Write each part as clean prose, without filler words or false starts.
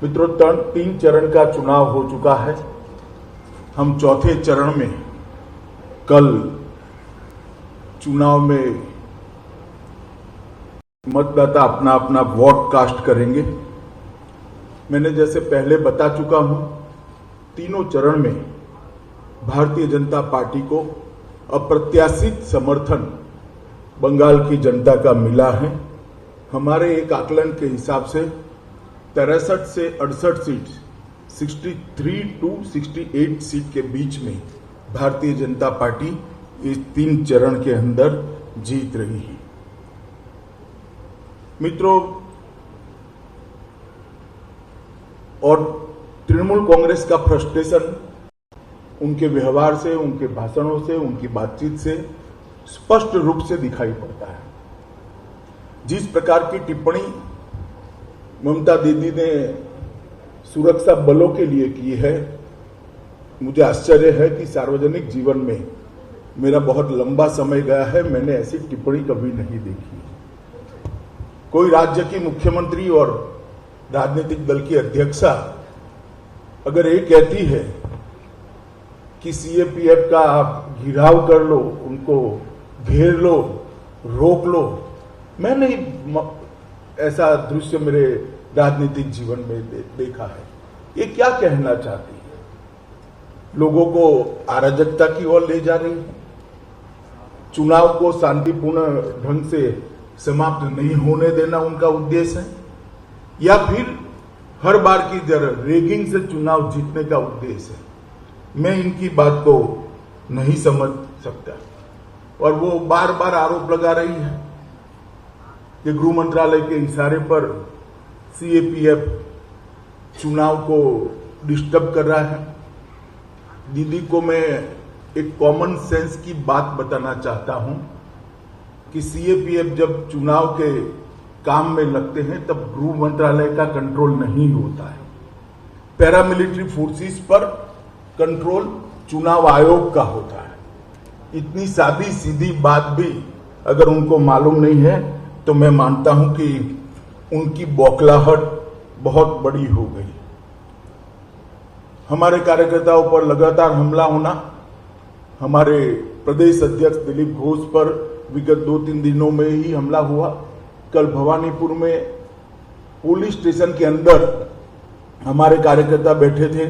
मित्रों, 3 चरण का चुनाव हो चुका है। हम चौथे चरण में कल चुनाव में मतदाता अपना अपना वोट कास्ट करेंगे। मैंने जैसे पहले बता चुका हूं, तीनों चरण में भारतीय जनता पार्टी को अप्रत्याशित समर्थन बंगाल की जनता का मिला है। हमारे एक आकलन के हिसाब से 63 से 68 सीट, 63 to 68 सीट के बीच में भारतीय जनता पार्टी इस 3 चरण के अंदर जीत रही है। मित्रों, और तृणमूल कांग्रेस का फ्रस्ट्रेशन उनके व्यवहार से, उनके भाषणों से, उनकी बातचीत से स्पष्ट रूप से दिखाई पड़ता है। जिस प्रकार की टिप्पणी ममता दीदी ने सुरक्षा बलों के लिए की है, मुझे आश्चर्य है कि सार्वजनिक जीवन में मेरा बहुत लंबा समय गया है, मैंने ऐसी टिप्पणी कभी नहीं देखी। कोई राज्य की मुख्यमंत्री और राजनीतिक दल की अध्यक्षा अगर ये कहती है कि सीएपीएफ का आप घिराव कर लो, उनको घेर लो, रोक लो, मैं नहीं ऐसा दृश्य मेरे राजनीतिक जीवन में देखा है। ये क्या कहना चाहती है? लोगों को अराजकता की ओर ले जा रही है, चुनाव को शांतिपूर्ण ढंग से समाप्त नहीं होने देना उनका उद्देश्य है, या फिर हर बार की तरह रेगिंग से चुनाव जीतने का उद्देश्य है? मैं इनकी बात को नहीं समझ सकता। और वो बार बार आरोप लगा रही है कि गृह मंत्रालय के इशारे पर सीएपीएफ चुनाव को डिस्टर्ब कर रहा है। दीदी को मैं एक कॉमन सेंस की बात बताना चाहता हूं कि सीएपीएफ जब चुनाव के काम में लगते हैं तब गृह मंत्रालय का कंट्रोल नहीं होता है। पैरामिलिट्री फोर्सेस पर कंट्रोल चुनाव आयोग का होता है। इतनी सादी सीधी बात भी अगर उनको मालूम नहीं है तो मैं मानता हूं कि उनकी बौखलाहट बहुत बड़ी हो गई। हमारे कार्यकर्ताओं पर लगातार हमला होना, हमारे प्रदेश अध्यक्ष दिलीप घोष पर विगत 2-3 दिनों में ही हमला हुआ। कल भवानीपुर में पुलिस स्टेशन के अंदर हमारे कार्यकर्ता बैठे थे,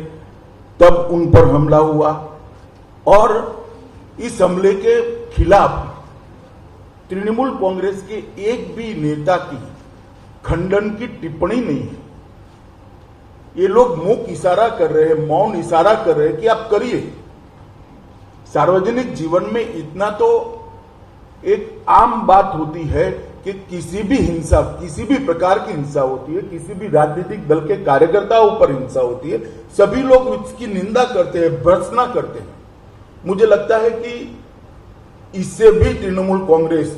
तब उन पर हमला हुआ। और इस हमले के खिलाफ तृणमूल कांग्रेस के एक भी नेता की खंडन की टिप्पणी नहीं है। ये लोग मुख इशारा कर रहे हैं, मौन इशारा कर रहे हैं कि आप करिए। सार्वजनिक जीवन में इतना तो एक आम बात होती है कि किसी भी हिंसा, किसी भी प्रकार की हिंसा होती है, किसी भी राजनीतिक दल के कार्यकर्ताओं पर हिंसा होती है, सभी लोग इसकी निंदा करते हैं, भर्त्सना करते हैं। मुझे लगता है कि इससे भी तृणमूल कांग्रेस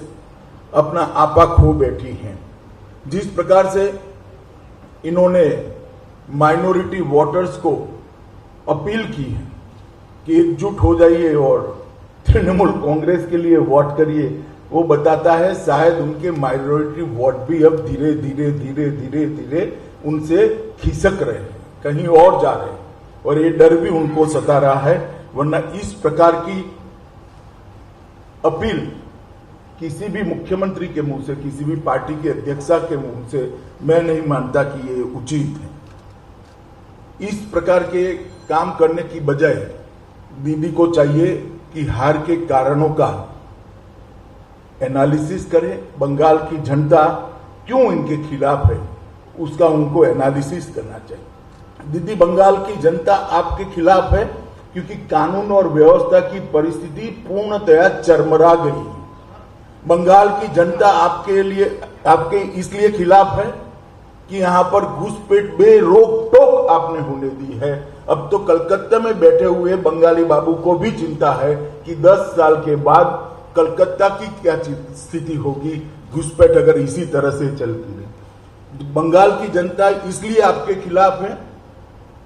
अपना आपा खो बैठी है। जिस प्रकार से इन्होंने माइनॉरिटी वोटर्स को अपील की है कि एकजुट हो जाइए और तृणमूल कांग्रेस के लिए वोट करिए, वो बताता है शायद उनके माइनॉरिटी वोट भी अब धीरे धीरे धीरे धीरे धीरे उनसे खिसक रहे हैं, कहीं और जा रहे हैं, और ये डर भी उनको सता रहा है। वरना इस प्रकार की अपील किसी भी मुख्यमंत्री के मुंह से, किसी भी पार्टी के अध्यक्षा के मुंह से मैं नहीं मानता कि ये उचित है। इस प्रकार के काम करने की बजाय दीदी को चाहिए कि हार के कारणों का एनालिसिस करें। बंगाल की जनता क्यों इनके खिलाफ है, उसका उनको एनालिसिस करना चाहिए। दीदी, बंगाल की जनता आपके खिलाफ है क्योंकि कानून और व्यवस्था की परिस्थिति पूर्णतया चरमरा गई है। बंगाल की जनता आपके इसलिए खिलाफ है कि यहां पर घुसपैठ बेरोक टोक आपने होने दी है। अब तो कलकत्ता में बैठे हुए बंगाली बाबू को भी चिंता है कि 10 साल के बाद कलकत्ता की क्या स्थिति होगी, घुसपैठ अगर इसी तरह से चलती रही। बंगाल की जनता इसलिए आपके खिलाफ है।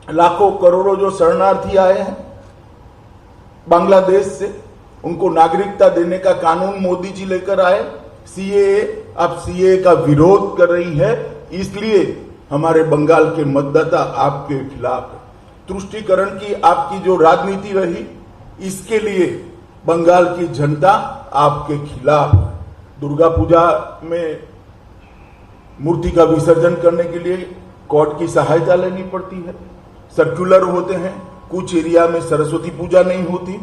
लाखों करोड़ों जो शरणार्थी आए हैं बांग्लादेश से, उनको नागरिकता देने का कानून मोदी जी लेकर आए। सीएए, अब सीएए का विरोध कर रही है, इसलिए हमारे बंगाल के मतदाता आपके खिलाफ है। तुष्टीकरण की आपकी जो राजनीति रही, इसके लिए बंगाल की जनता आपके खिलाफ है। दुर्गा पूजा में मूर्ति का विसर्जन करने के लिए कोर्ट की सहायता लेनी पड़ती है, सर्कुलर होते हैं, कुछ एरिया में सरस्वती पूजा नहीं होती।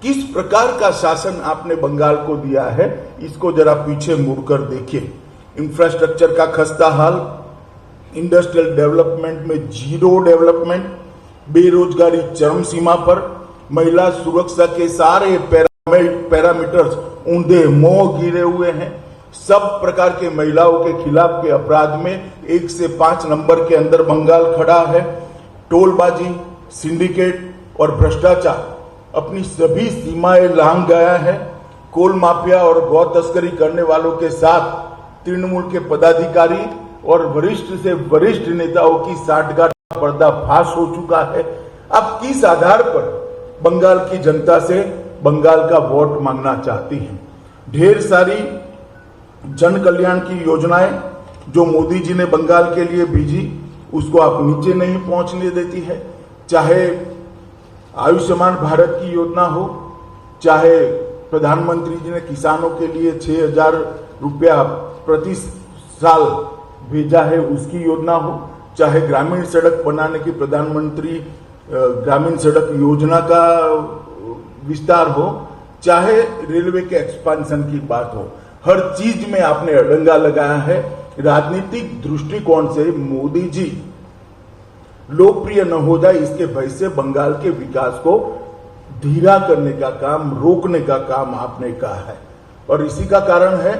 किस प्रकार का शासन आपने बंगाल को दिया है, इसको जरा पीछे मुड़कर देखिए। इंफ्रास्ट्रक्चर का खस्ता हाल, इंडस्ट्रियल डेवलपमेंट में जीरो डेवलपमेंट, बेरोजगारी चरम सीमा पर, महिला सुरक्षा के सारे पैरामीटर्स ऊंधे मोह गिरे हुए हैं। सब प्रकार के महिलाओं के खिलाफ के अपराध में 1 से 5 नंबर के अंदर बंगाल खड़ा है। टोलबाजी, सिंडिकेट और भ्रष्टाचार अपनी सभी सीमाएं लांघ गया है। कोल माफिया और गौ तस्करी करने वालों के साथ तृणमूल के पदाधिकारी और वरिष्ठ से वरिष्ठ नेताओं की साठगांठ पर्दाफाश हो चुका है। अब किस आधार पर बंगाल की जनता से बंगाल का वोट मांगना चाहती हैं? ढेर सारी जन कल्याण की योजनाएं जो मोदी जी ने बंगाल के लिए भेजी, उसको आप नीचे नहीं पहुंचने देती है। चाहे आयुष्मान भारत की योजना हो, चाहे प्रधानमंत्री जी ने किसानों के लिए 6,000 रुपया प्रति साल भेजा है, उसकी योजना हो, चाहे ग्रामीण सड़क बनाने की प्रधानमंत्री ग्रामीण सड़क योजना का विस्तार हो, चाहे रेलवे के एक्सपांशन की बात हो, हर चीज में आपने अड़ंगा लगाया है। राजनीतिक दृष्टिकोण से मोदी जी लोकप्रिय न हो जाए, इसके भय से बंगाल के विकास को धीरा करने का काम, रोकने का काम आपने कहा है। और इसी का कारण है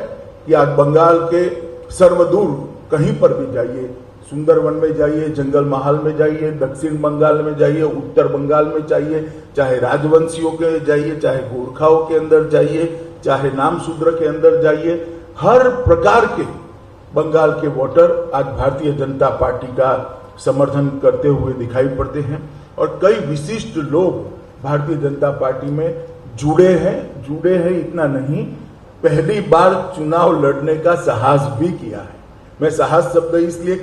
कि आज बंगाल के सर्वदूर कहीं पर भी जाइए, सुंदरवन में जाइए, जंगल महल में जाइए, दक्षिण बंगाल में जाइए, उत्तर बंगाल में जाइए, चाहे राजवंशियों के जाइए, चाहे गोरखाओं के अंदर जाइए, चाहे नाम शूद्र के अंदर जाइए, हर प्रकार के बंगाल के वोटर आज भारतीय जनता पार्टी का समर्थन करते हुए दिखाई पड़ते हैं। और कई विशिष्ट लोग भारतीय जनता पार्टी में जुड़े हैं। इतना नहीं, पहली बार चुनाव लड़ने का साहस भी किया है। मैं साहस शब्द इसलिए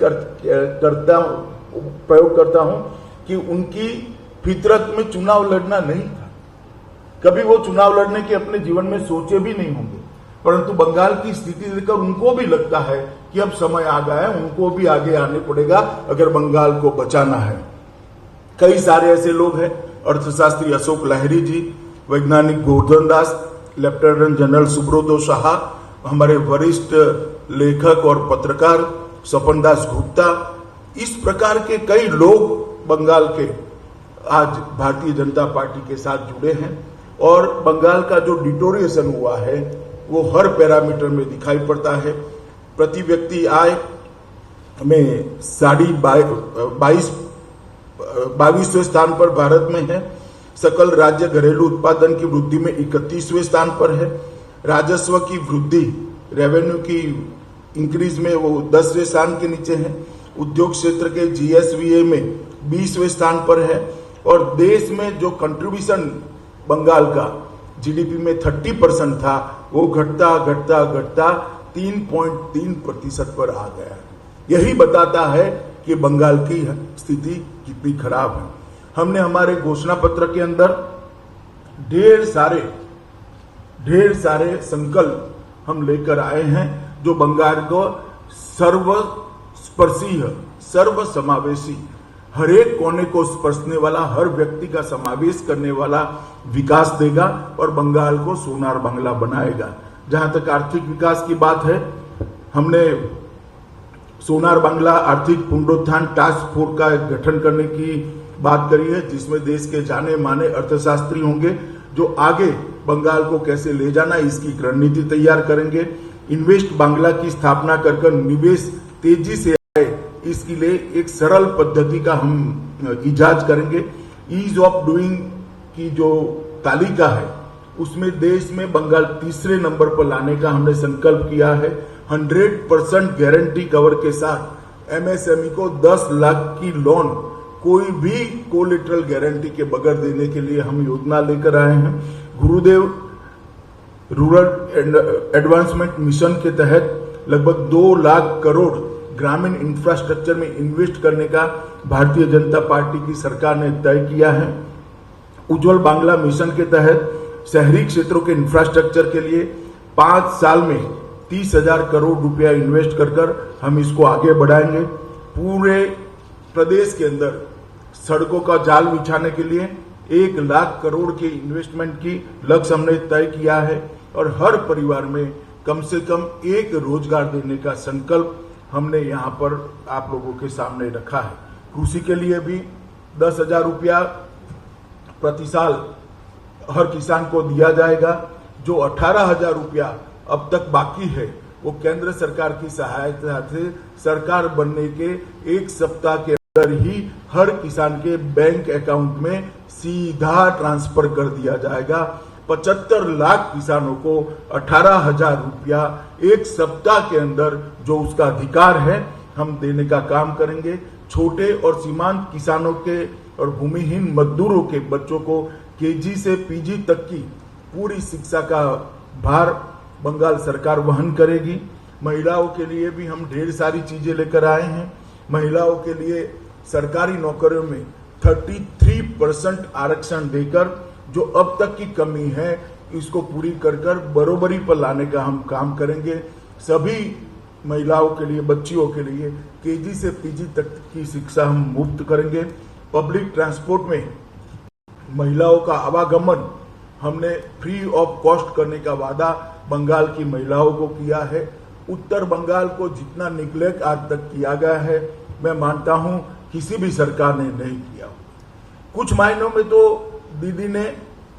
प्रयोग करता हूं कि उनकी फितरत में चुनाव लड़ना नहीं था। कभी वो चुनाव लड़ने के अपने जीवन में सोचे भी नहीं होंगे, परंतु बंगाल की स्थिति देखकर उनको भी लगता है कि अब समय आ गया है, उनको भी आगे आने पड़ेगा अगर बंगाल को बचाना है। कई सारे ऐसे लोग हैं, अर्थशास्त्री अशोक लाहिड़ी जी, वैज्ञानिक गोवर्धन दास, लेफ्टिनेंट जनरल सुब्रतो शाह, हमारे वरिष्ठ लेखक और पत्रकार स्वपन दास गुप्ता, इस प्रकार के कई लोग बंगाल के आज भारतीय जनता पार्टी के साथ जुड़े हैं। और बंगाल का जो डिटोरिएशन हुआ है वो हर पैरामीटर में दिखाई पड़ता है। प्रति व्यक्ति आय में 22वें स्थान पर भारत में है। सकल राज्य घरेलू उत्पादन की वृद्धि में 31वें स्थान पर है। राजस्व की वृद्धि, रेवेन्यू की इंक्रीज में वो 10वें स्थान के नीचे है। उद्योग क्षेत्र के GSVA में 20वें स्थान पर है। और देश में जो कंट्रीब्यूशन बंगाल का GDP में 30% था, वो घटता 3.3% पर आ गया है। यही बताता है कि बंगाल की स्थिति कितनी खराब है। हमने हमारे घोषणा पत्र के अंदर ढेर सारे संकल्प हम लेकर आए हैं जो बंगाल को सर्वस्पर्शी, सर्वसमावेशी, हर एक कोने को स्पर्शने वाला, हर व्यक्ति का समावेश करने वाला विकास देगा और बंगाल को सोनार बांग्ला बनाएगा। जहां तक आर्थिक विकास की बात है, हमने सोनार बांग्ला आर्थिक पुनरुत्थान टास्क फोर्स का गठन करने की बात करी है, जिसमें देश के जाने माने अर्थशास्त्री होंगे जो आगे बंगाल को कैसे ले जाना इसकी रणनीति तैयार करेंगे। इन्वेस्ट बांग्ला की स्थापना कर निवेश तेजी से आए, इसके लिए एक सरल पद्धति का हम इजाद करेंगे। ईज ऑफ डूइंग की जो तालिका है उसमें देश में बंगाल 3रे नंबर पर लाने का हमने संकल्प किया है। 100% गारंटी कवर के साथ MSME को 10 लाख की लोन कोई भी कोलेटरल गारंटी के बगैर देने के लिए हम योजना लेकर आए हैं। गुरुदेव रूरल एडवांसमेंट मिशन के तहत लगभग 2 लाख करोड़ ग्रामीण इंफ्रास्ट्रक्चर में इन्वेस्ट करने का भारतीय जनता पार्टी की सरकार ने तय किया है। उज्जवल बांग्ला मिशन के तहत शहरी क्षेत्रों के इंफ्रास्ट्रक्चर के लिए 5 साल में 30,000 करोड़ रुपया इन्वेस्ट कर हम इसको आगे बढ़ाएंगे। पूरे प्रदेश के अंदर सड़कों का जाल बिछाने के लिए 1 लाख करोड़ के इन्वेस्टमेंट की लक्ष्य हमने तय किया है और हर परिवार में कम से कम 1 रोजगार देने का संकल्प हमने यहाँ पर आप लोगों के सामने रखा है। कृषि के लिए भी 10,000 रुपया प्रति साल हर किसान को दिया जाएगा। जो 18,000 रुपया अब तक बाकी है वो केंद्र सरकार की सहायता से सरकार बनने के 1 सप्ताह के अंदर ही हर किसान के बैंक अकाउंट में सीधा ट्रांसफर कर दिया जाएगा। 75 लाख किसानों को 18,000 रुपया 1 सप्ताह के अंदर जो उसका अधिकार है हम देने का काम करेंगे। छोटे और सीमांत किसानों के और भूमिहीन मजदूरों के बच्चों को केजी से पीजी तक की पूरी शिक्षा का भार बंगाल सरकार वहन करेगी। महिलाओं के लिए भी हम ढेर सारी चीजें लेकर आए हैं। महिलाओं के लिए सरकारी नौकरियों में 33% आरक्षण देकर जो अब तक की कमी है इसको पूरी कर बरोबरी पर लाने का हम काम करेंगे। सभी महिलाओं के लिए, बच्चियों के लिए केजी से पीजी तक की शिक्षा हम मुफ्त करेंगे। पब्लिक ट्रांसपोर्ट में महिलाओं का आवागमन हमने फ्री ऑफ कॉस्ट करने का वादा बंगाल की महिलाओं को किया है। उत्तर बंगाल को जितना निग्लेक्ट आज तक किया गया है मैं मानता हूं किसी भी सरकार ने नहीं किया। कुछ मायनों में तो दीदी ने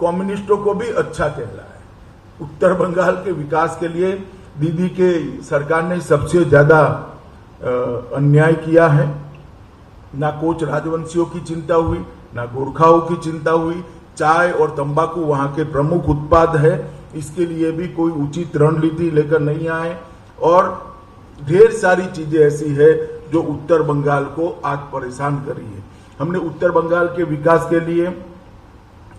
कम्युनिस्टों को भी अच्छा कहला है। उत्तर बंगाल के विकास के लिए दीदी के सरकार ने सबसे ज्यादा अन्याय किया है। ना कोच राजवंशियों की चिंता हुई, ना गोरखाओं की चिंता हुई। चाय और तंबाकू वहां के प्रमुख उत्पाद है, इसके लिए भी कोई उचित रणनीति लेकर नहीं आए और ढेर सारी चीजें ऐसी है जो उत्तर बंगाल को आज परेशान कर रही है। हमने उत्तर बंगाल के विकास के लिए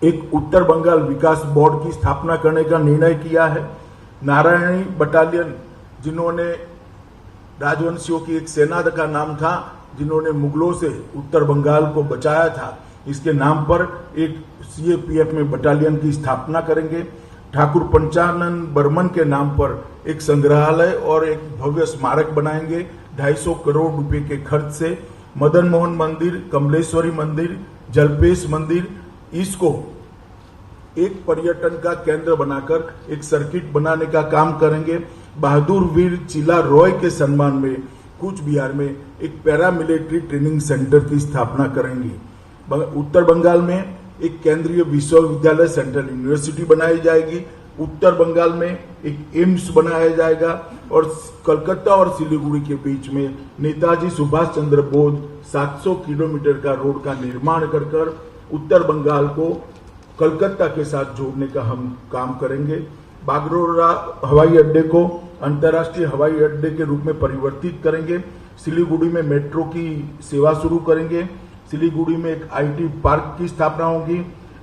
एक उत्तर बंगाल विकास बोर्ड की स्थापना करने का निर्णय किया है। नारायणी बटालियन, जिन्होंने राजवंशियों की एक सेना का नाम था, जिन्होंने मुगलों से उत्तर बंगाल को बचाया था, इसके नाम पर एक सीएपीएफ में बटालियन की स्थापना करेंगे। ठाकुर पंचानन बर्मन के नाम पर एक संग्रहालय और एक भव्य स्मारक बनाएंगे 250 करोड़ रुपए के खर्च से। मदन मोहन मंदिर, कमलेश्वरी मंदिर, जलपेश मंदिर, इसको एक पर्यटन का केंद्र बनाकर एक सर्किट बनाने का काम करेंगे। बहादुर वीर चिला रॉय के सम्मान में कूच बिहार में एक पैरामिलिट्री ट्रेनिंग सेंटर की स्थापना करेंगे। उत्तर बंगाल में एक केंद्रीय विश्वविद्यालय, सेंट्रल यूनिवर्सिटी बनाई जाएगी। उत्तर बंगाल में एक एम्स बनाया जाएगा और कलकत्ता और सिलीगुड़ी के बीच में नेताजी सुभाष चंद्र बोस 700 किलोमीटर का रोड का निर्माण कर उत्तर बंगाल को कलकत्ता के साथ जोड़ने का हम काम करेंगे। बागडोगरा हवाई अड्डे को अंतर्राष्ट्रीय हवाई अड्डे के रूप में परिवर्तित करेंगे। सिलीगुड़ी में मेट्रो की सेवा शुरू करेंगे। सिलीगुड़ी में एक आईटी पार्क की स्थापना होगी।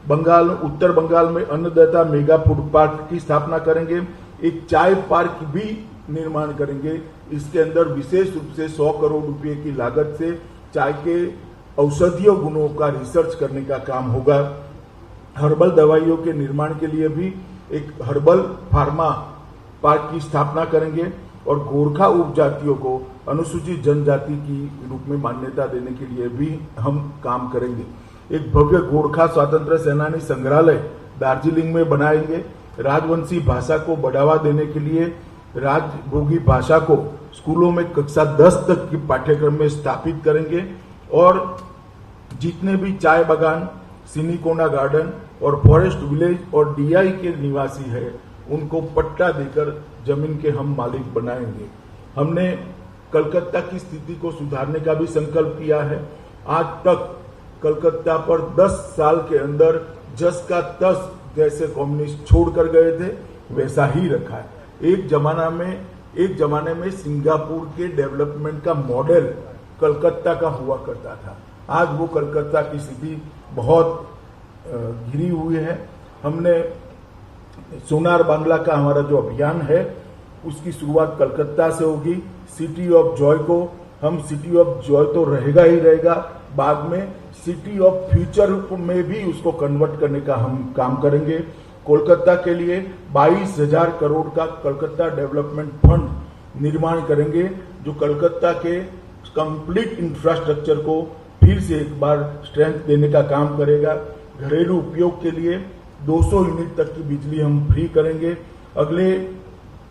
उत्तर बंगाल में अन्नदाता मेगा फूड पार्क की स्थापना करेंगे। एक चाय पार्क भी निर्माण करेंगे। इसके अंदर विशेष रूप से 100 करोड़ रुपए की लागत से चाय के औषधीय गुणों का रिसर्च करने का काम होगा। हर्बल दवाइयों के निर्माण के लिए भी एक हर्बल फार्मा पार्क की स्थापना करेंगे और गोरखा उपजातियों को अनुसूचित जनजाति की रूप में मान्यता देने के लिए भी हम काम करेंगे। एक भव्य गोरखा स्वतंत्र सेनानी संग्रहालय दार्जिलिंग में बनाएंगे। राजवंशी भाषा को बढ़ावा देने के लिए राजभोगी भाषा को स्कूलों में कक्षा 10 तक के पाठ्यक्रम में स्थापित करेंगे और जितने भी चाय बागान, सिनिकोना गार्डन और फॉरेस्ट विलेज और डीआई के निवासी है उनको पट्टा देकर जमीन के हम मालिक बनाएंगे। हमने कलकत्ता की स्थिति को सुधारने का भी संकल्प किया है। आज तक कलकत्ता पर 10 साल के अंदर जस का तस जैसे कम्युनिस्ट छोड़कर गए थे वैसा ही रखा है। एक जमाने में सिंगापुर के डेवलपमेंट का मॉडल कलकत्ता का हुआ करता था। आज वो कलकत्ता की स्थिति बहुत गिरी हुई है। हमने सोनार बांग्ला का हमारा जो अभियान है उसकी शुरुआत कलकत्ता से होगी। सिटी ऑफ जॉय को हम सिटी ऑफ जॉय तो रहेगा ही रहेगा, बाद में सिटी ऑफ फ्यूचर में भी उसको कन्वर्ट करने का हम काम करेंगे। कोलकाता के लिए 22,000 करोड़ का कोलकाता डेवलपमेंट फंड निर्माण करेंगे, जो कोलकाता के कंप्लीट इंफ्रास्ट्रक्चर को फिर से एक बार स्ट्रेंथ देने का काम करेगा। घरेलू उपयोग के लिए 200 यूनिट तक की बिजली हम फ्री करेंगे। अगले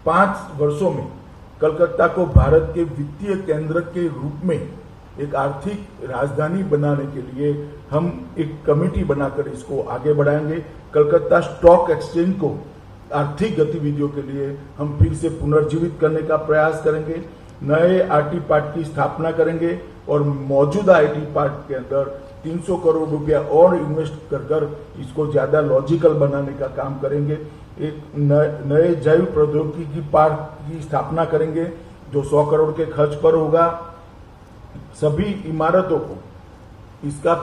5 वर्षों में कलकत्ता को भारत के वित्तीय केंद्र के रूप में एक आर्थिक राजधानी बनाने के लिए हम एक कमेटी बनाकर इसको आगे बढ़ाएंगे। कलकत्ता स्टॉक एक्सचेंज को आर्थिक गतिविधियों के लिए हम फिर से पुनर्जीवित करने का प्रयास करेंगे। नए आईटी पार्क की स्थापना करेंगे और मौजूदा आईटी पार्क के अंदर 300 करोड़ रुपया और इन्वेस्ट कर इसको ज्यादा लॉजिकल बनाने का काम करेंगे। एक नए जैव प्रौद्योगिकी पार्क की स्थापना करेंगे जो 100 करोड़ के खर्च पर होगा। सभी इमारतों को इसका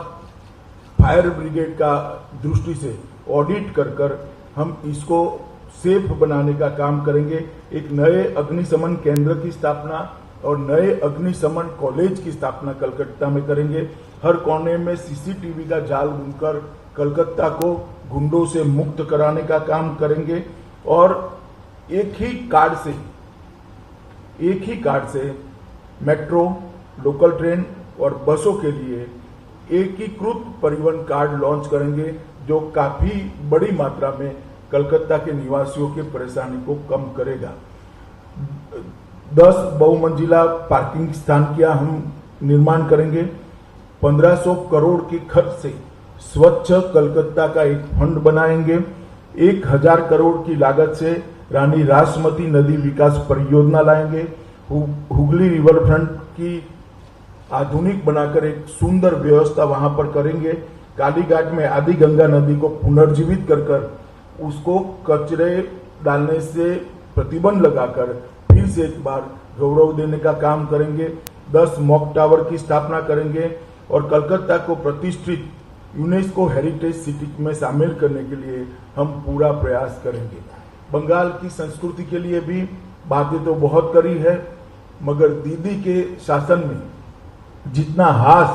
फायर ब्रिगेड का दृष्टि से ऑडिट कर हम इसको सेफ बनाने का काम करेंगे। एक नए अग्निशमन केंद्र की स्थापना और नए अग्निशमन कॉलेज की स्थापना कलकत्ता में करेंगे। हर कोने में सीसीटीवी का जाल बुनकर कलकत्ता को गुंडों से मुक्त कराने का काम करेंगे और एक ही कार्ड से मेट्रो, लोकल ट्रेन और बसों के लिए एकीकृत परिवहन कार्ड लॉन्च करेंगे, जो काफी बड़ी मात्रा में कलकत्ता के निवासियों की परेशानी को कम करेगा। 10 बहुमंजिला पार्किंग स्थान का हम निर्माण करेंगे। 1500 करोड़ के खर्च से स्वच्छ कलकत्ता का एक फंड बनाएंगे। 1000 करोड़ की लागत से रानी रासमती नदी विकास परियोजना लाएंगे। हुगली रिवर फ्रंट की आधुनिक बनाकर एक सुंदर व्यवस्था वहां पर करेंगे। कालीघाट में आदि गंगा नदी को पुनर्जीवित कर उसको कचरे डालने से प्रतिबंध लगाकर फिर से एक बार गौरव देने का काम करेंगे। 10 मॉक टावर की स्थापना करेंगे और कलकत्ता को प्रतिष्ठित यूनेस्को हेरिटेज सिटी में शामिल करने के लिए हम पूरा प्रयास करेंगे। बंगाल की संस्कृति के लिए भी बातें तो बहुत करी है, मगर दीदी के शासन में जितना हास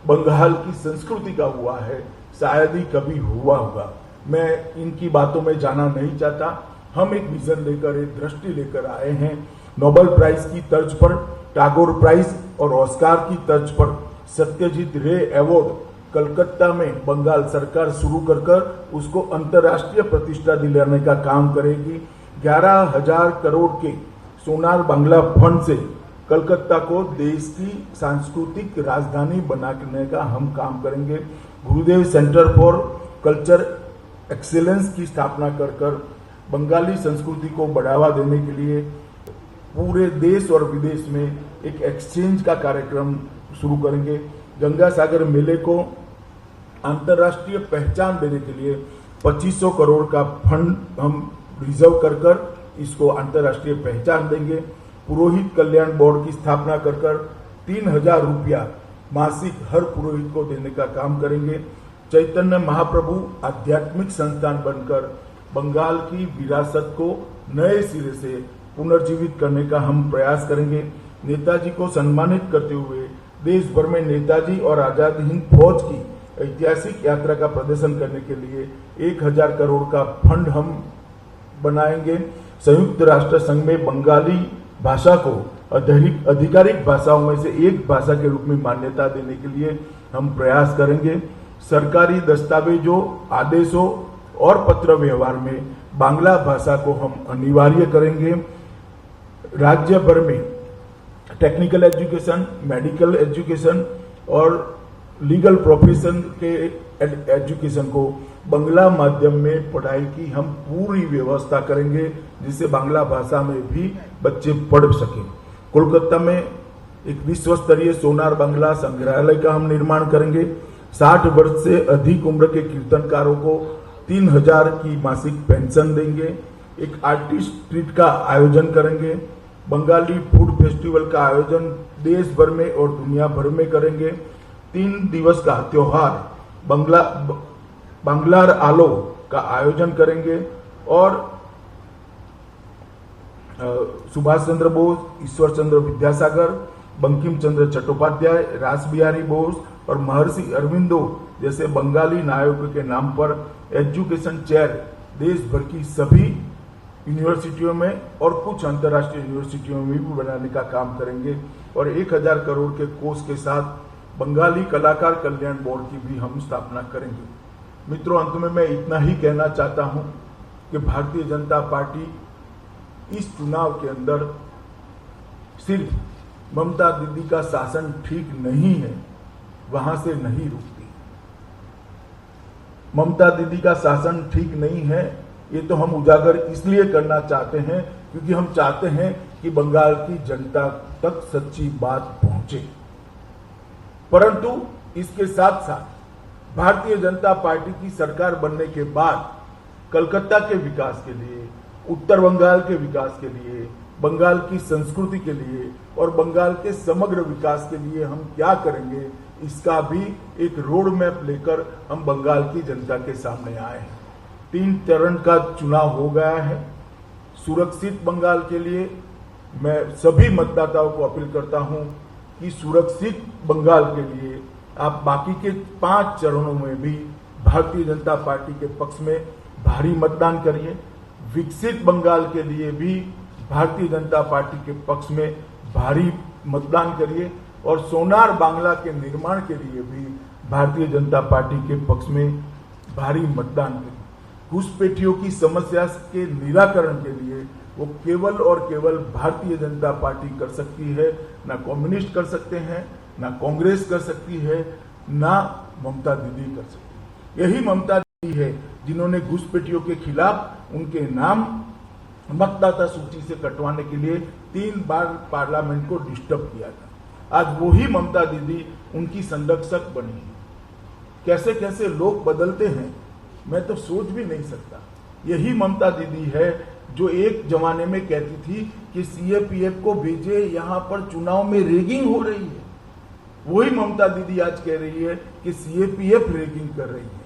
बंगाल की संस्कृति का हुआ है शायद ही कभी हुआ होगा। मैं इनकी बातों में जाना नहीं चाहता। हम एक विजन लेकर, एक दृष्टि लेकर आए हैं। नोबेल प्राइज की तर्ज पर टैगोर प्राइज और ऑस्कार की तर्ज पर सत्यजीत रे अवार्ड कलकत्ता में बंगाल सरकार शुरू कर उसको अंतर्राष्ट्रीय प्रतिष्ठा दिलाने का काम करेगी। 11,000 करोड़ के सोनार बांग्ला फंड से कलकत्ता को देश की सांस्कृतिक राजधानी बनाने का हम काम करेंगे। गुरुदेव सेंटर फॉर कल्चर एक्सीलेंस की स्थापना कर बंगाली संस्कृति को बढ़ावा देने के लिए पूरे देश और विदेश में एक एक्सचेंज का कार्यक्रम शुरू करेंगे। गंगा सागर मेले को अंतर्राष्ट्रीय पहचान देने के लिए 2500 करोड़ का फंड हम रिजर्व कर इसको अंतर्राष्ट्रीय पहचान देंगे। पुरोहित कल्याण बोर्ड की स्थापना कर 3,000 रुपया मासिक हर पुरोहित को देने का काम करेंगे। चैतन्य महाप्रभु आध्यात्मिक संस्थान बनकर बंगाल की विरासत को नए सिरे से पुनर्जीवित करने का हम प्रयास करेंगे। नेताजी को सम्मानित करते हुए देश भर में नेताजी और आजाद हिंद फौज की ऐतिहासिक यात्रा का प्रदर्शन करने के लिए 1,000 करोड़ का फंड हम बनाएंगे। संयुक्त राष्ट्र संघ में बंगाली भाषा को आधिकारिक भाषाओं में से एक भाषा के रूप में मान्यता देने के लिए हम प्रयास करेंगे। सरकारी दस्तावेजों, आदेशों और पत्र व्यवहार में बांग्ला भाषा को हम अनिवार्य करेंगे। राज्य भर में टेक्निकल एजुकेशन, मेडिकल एजुकेशन और लीगल प्रोफेशन के एजुकेशन को बांग्ला माध्यम में पढ़ाई की हम पूरी व्यवस्था करेंगे, जिससे बांग्ला भाषा में भी बच्चे पढ़ सकें। कोलकाता में एक विश्व स्तरीय सोनार बांग्ला संग्रहालय का हम निर्माण करेंगे। 60 वर्ष से अधिक उम्र के कीर्तनकारों को 3,000 की मासिक पेंशन देंगे। एक आर्टिस्ट ट्रीट का आयोजन करेंगे। बंगाली फूड फेस्टिवल का आयोजन देश भर में और दुनिया भर में करेंगे। 3 दिवस का त्योहार बांग्लार आलो का आयोजन करेंगे और सुभाष चंद्र बोस, ईश्वर चंद्र विद्यासागर बंकिम चंद्र चट्टोपाध्याय, रास बिहारी बोस और महर्षि अरविंदो जैसे बंगाली नायकों के नाम पर एजुकेशन चेयर देश भर की सभी यूनिवर्सिटियों में और कुछ अंतर्राष्ट्रीय यूनिवर्सिटियों में भी बनाने का काम करेंगे और 1000 करोड़ के कोष के साथ बंगाली कलाकार कल्याण बोर्ड की भी हम स्थापना करेंगे। मित्रों, अंत में मैं इतना ही कहना चाहता हूं कि भारतीय जनता पार्टी इस चुनाव के अंदर सिर्फ ममता दीदी का शासन ठीक नहीं है, वहां से नहीं रुकती। ममता दीदी का शासन ठीक नहीं है, ये तो हम उजागर इसलिए करना चाहते हैं क्योंकि हम चाहते हैं कि बंगाल की जनता तक सच्ची बात पहुंचे। परंतु इसके साथ साथ भारतीय जनता पार्टी की सरकार बनने के बाद कलकत्ता के विकास के लिए, उत्तर बंगाल के विकास के लिए, बंगाल की संस्कृति के लिए और बंगाल के समग्र विकास के लिए हम क्या करेंगे, इसका भी एक रोड मैप लेकर हम बंगाल की जनता के सामने आए हैं। 3 चरण का चुनाव हो गया है। सुरक्षित बंगाल के लिए मैं सभी मतदाताओं को अपील करता हूं कि सुरक्षित बंगाल के लिए आप बाकी के 5 चरणों में भी भारतीय जनता पार्टी के पक्ष में भारी मतदान करिए। विकसित बंगाल के लिए भी भारतीय जनता पार्टी के पक्ष में भारी मतदान करिए और सोनार बांग्ला के निर्माण के लिए भी भारतीय जनता पार्टी के पक्ष में भारी मतदान करिए। घुसपैठियों की समस्या के निराकरण के लिए वो केवल और केवल भारतीय जनता पार्टी कर सकती है, ना कम्युनिस्ट कर सकते हैं, ना कांग्रेस कर सकती है, ना ममता दीदी कर सकती है। यही ममता दीदी है जिन्होंने घुसपैठियों के खिलाफ उनके नाम मतदाता सूची से कटवाने के लिए 3 बार पार्लियामेंट को डिस्टर्ब किया था। आज वही ममता दीदी उनकी संरक्षक बनी है। कैसे कैसे लोग बदलते हैं, मैं तो सोच भी नहीं सकता। यही ममता दीदी है जो एक जमाने में कहती थी कि सीएपीएफ को भेजे, यहां पर चुनाव में रेगिंग हो रही है। वही ममता दीदी आज कह रही है कि सीएपीएफ रेगिंग कर रही है।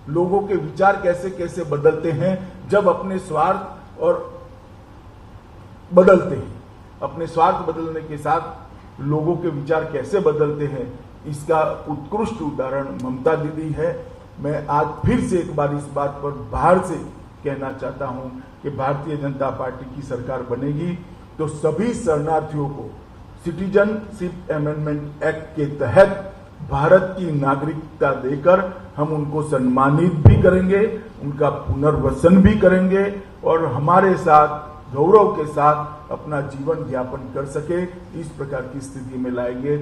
लोगों के विचार कैसे कैसे बदलते हैं जब अपने स्वार्थ और बदलते हैं, अपने स्वार्थ बदलने के साथ लोगों के विचार कैसे बदलते हैं, इसका उत्कृष्ट उदाहरण ममता दीदी है। मैं आज फिर से एक बार इस बात पर बाहर से कहना चाहता हूं कि भारतीय जनता पार्टी की सरकार बनेगी तो सभी शरणार्थियों को सिटीजनशिप अमेंडमेंट एक्ट के तहत भारत की नागरिकता देकर हम उनको सम्मानित भी करेंगे, उनका पुनर्वसन भी करेंगे और हमारे साथ गौरव के साथ अपना जीवन यापन कर सके, इस प्रकार की स्थिति में लाएंगे।